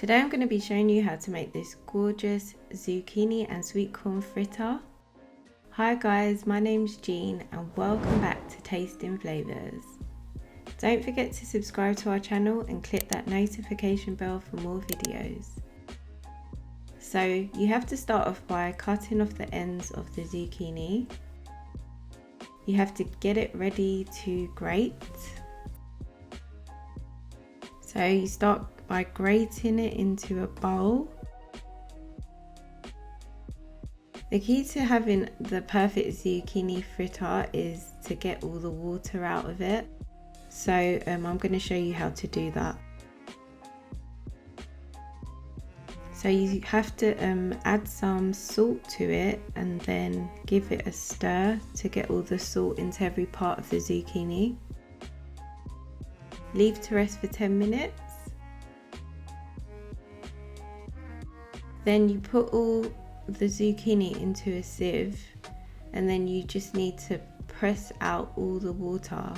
Today I'm going to be showing you how to make this gorgeous zucchini and sweet corn fritter. Hi guys, my name's Jean and welcome back to Tasting Flavours. Don't forget to subscribe to our channel and click that notification bell for more videos. So you have to start off by cutting off the ends of the zucchini. You have to get it ready to grate. So you start by grating it into a bowl. The key to having the perfect zucchini fritter is to get all the water out of it. So I'm going to show you how to do that. So you have to add some salt to it and then give it a stir to get all the salt into every part of the zucchini. Leave to rest for 10 minutes. Then you put all the zucchini into a sieve and then you just need to press out all the water.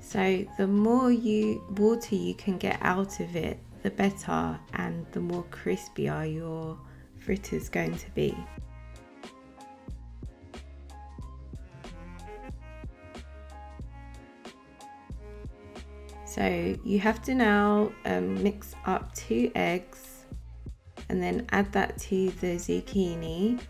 So the more water you can get out of it, the better, and the more crispier your fritter's going to be. So you have to now mix up 2 eggs and then add that to the zucchini.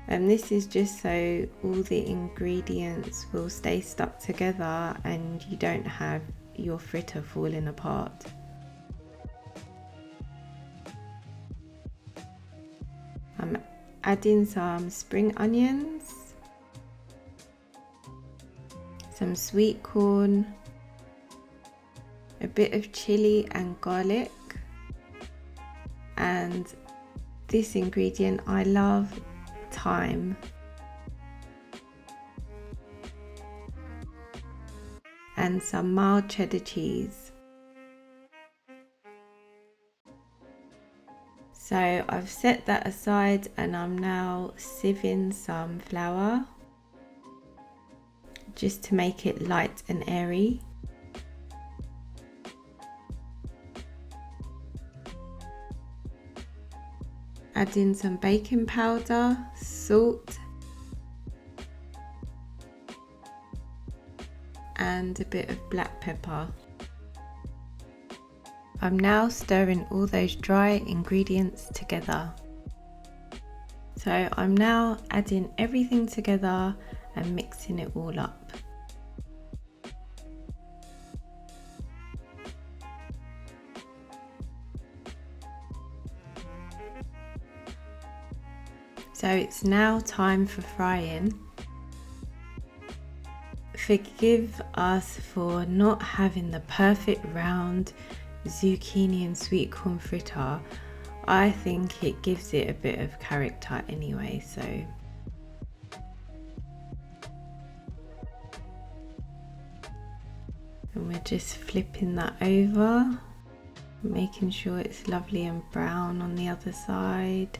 And this is just so all the ingredients will stay stuck together and you don't have your fritter falling apart. I'm adding some spring onions, some sweet corn, a bit of chilli and garlic, and this ingredient I love, thyme. And some mild cheddar cheese. So I've set that aside and I'm now sieving some flour just to make it light and airy. Add in some baking powder, salt, and a bit of black pepper. I'm now stirring all those dry ingredients together. So I'm now adding everything together and mixing it all up. So it's now time for frying. Forgive us for not having the perfect round zucchini and sweet corn fritter. I think it gives it a bit of character anyway, so. And we're just flipping that over, making sure it's lovely and brown on the other side.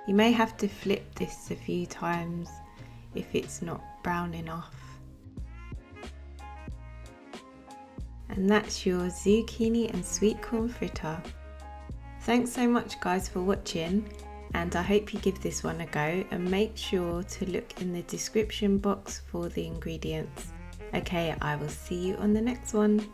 You may have to flip this a few times if it's not brown enough. And that's your zucchini and sweet corn fritter. Thanks so much guys for watching, and I hope you give this one a go and make sure to look in the description box for the ingredients. Okay, I will see you on the next one.